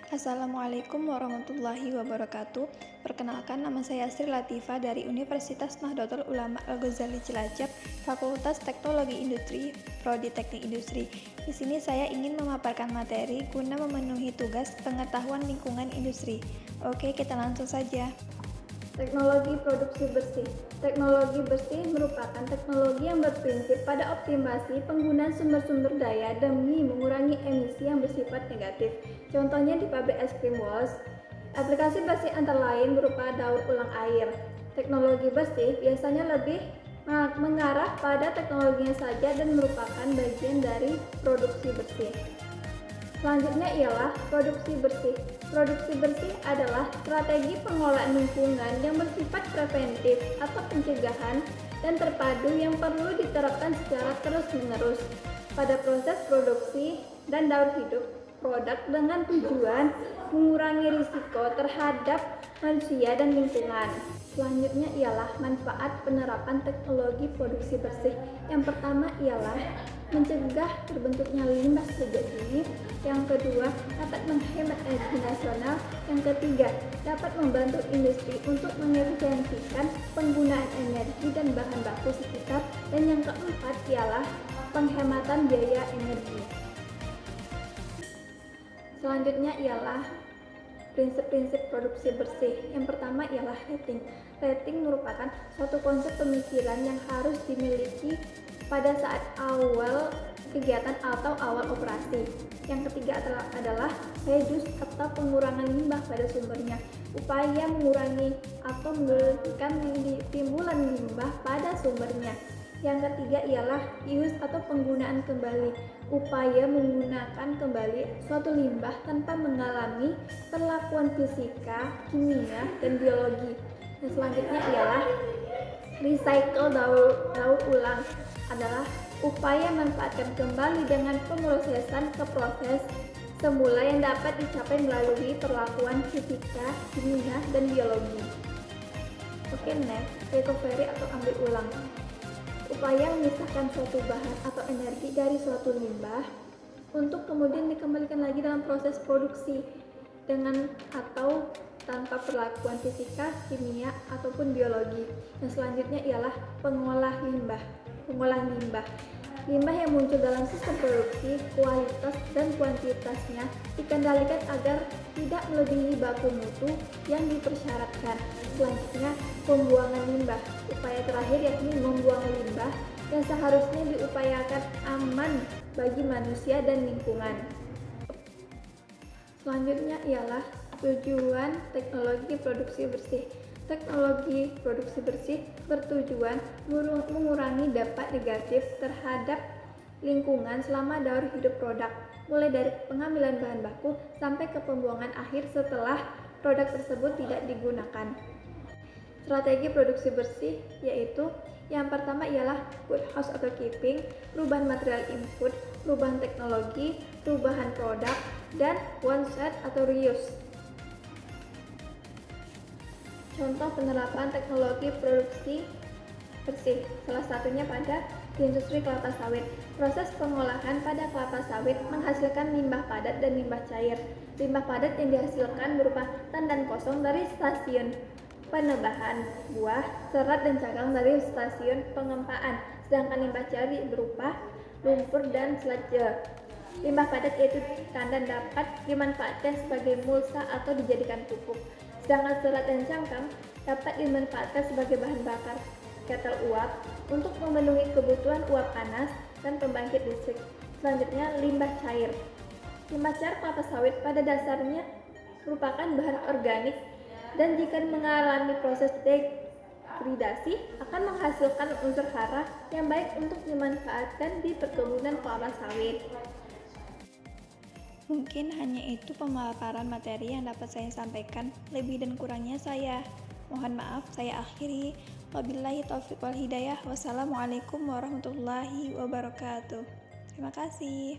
Assalamualaikum warahmatullahi wabarakatuh. Perkenalkan, nama saya Sri Latifah dari Universitas Nahdlatul Ulama Al-Ghazali Cilacap, Fakultas Teknologi Industri, Prodi Teknik Industri. Di sini saya ingin memaparkan materi guna memenuhi tugas pengetahuan lingkungan industri. Oke, kita langsung saja. Teknologi produksi bersih. Teknologi bersih merupakan teknologi yang berprinsip pada optimasi penggunaan sumber-sumber daya demi mengurangi emisi yang bersifat negatif. Contohnya di pabrik es krim Walls. Aplikasi bersih antara lain berupa daur ulang air. Teknologi bersih biasanya lebih mengarah pada teknologinya saja dan merupakan bagian dari produksi bersih. Selanjutnya ialah produksi bersih. Produksi bersih adalah strategi pengelolaan lingkungan yang bersifat preventif atau pencegahan dan terpadu yang perlu diterapkan secara terus-menerus pada proses produksi dan daur hidup produk dengan tujuan mengurangi risiko terhadap manusia dan lingkungan. Selanjutnya ialah manfaat penerapan teknologi produksi bersih. Yang pertama ialah mencegah terbentuknya limbah sejak dini. Yang kedua, dapat menghemat energi nasional. Yang ketiga, dapat membantu industri untuk mengefisiensikan penggunaan energi dan bahan baku sekitar. Dan yang keempat ialah penghematan biaya energi. Selanjutnya ialah prinsip-prinsip produksi bersih. Yang pertama ialah rating. Rating merupakan suatu konsep pemikiran yang harus dimiliki pada saat awal kegiatan atau awal operasi. Yang ketiga adalah reduce atau pengurangan limbah pada sumbernya. Upaya mengurangi atau menurunkan timbulan limbah pada sumbernya. Yang ketiga ialah use atau penggunaan kembali. Upaya menggunakan kembali suatu limbah tanpa mengalami perlakuan fisika, kimia, dan biologi. Dan selanjutnya ialah recycle daur ulang adalah upaya manfaatkan kembali dengan pemrosesan ke proses semula yang dapat dicapai melalui perlakuan fisika, kimia, dan biologi. Oke, next, recovery atau ambil ulang. Upaya memisahkan suatu bahan atau energi dari suatu limbah untuk kemudian dikembalikan lagi dalam proses produksi dengan atau tanpa perlakuan fisika, kimia, ataupun biologi. Dan selanjutnya ialah pengolah limbah. Limbah yang muncul dalam sistem produksi, kualitas dan kuantitasnya dikendalikan agar tidak melebihi baku mutu yang dipersyaratkan. Selanjutnya, pembuangan limbah. Upaya terakhir yakni membuang limbah yang seharusnya diupayakan aman bagi manusia dan lingkungan. Selanjutnya ialah tujuan teknologi produksi bersih. Teknologi produksi bersih bertujuan mengurangi dampak negatif terhadap lingkungan selama daur hidup produk, mulai dari pengambilan bahan baku sampai ke pembuangan akhir setelah produk tersebut tidak digunakan. Strategi produksi bersih yaitu yang pertama ialah good house atau keeping, perubahan material input, perubahan teknologi, perubahan produk, dan one shot atau reuse. Contoh penerapan teknologi produksi bersih, salah satunya pada industri kelapa sawit. Proses pengolahan pada kelapa sawit menghasilkan limbah padat dan limbah cair. Limbah padat yang dihasilkan berupa tandan kosong dari stasiun penebahan buah, serat dan cangkang dari stasiun pengempaan, sedangkan limbah cair berupa lumpur dan sludge. Limbah padat yaitu tandan dapat dimanfaatkan sebagai mulsa atau dijadikan pupuk. Sedangkan serat dan cangkang dapat dimanfaatkan sebagai bahan bakar ketel uap untuk memenuhi kebutuhan uap panas dan pembangkit listrik. Selanjutnya, limbah cair. Limbah cair kelapa sawit pada dasarnya merupakan bahan organik dan jika mengalami proses degradasi akan menghasilkan unsur hara yang baik untuk dimanfaatkan di perkebunan kelapa sawit. Mungkin hanya itu pemaparan materi yang dapat saya sampaikan. Lebih dan kurangnya saya mohon maaf, saya akhiri. Wabillahi taufiq wal hidayah. Wassalamualaikum warahmatullahi wabarakatuh. Terima kasih.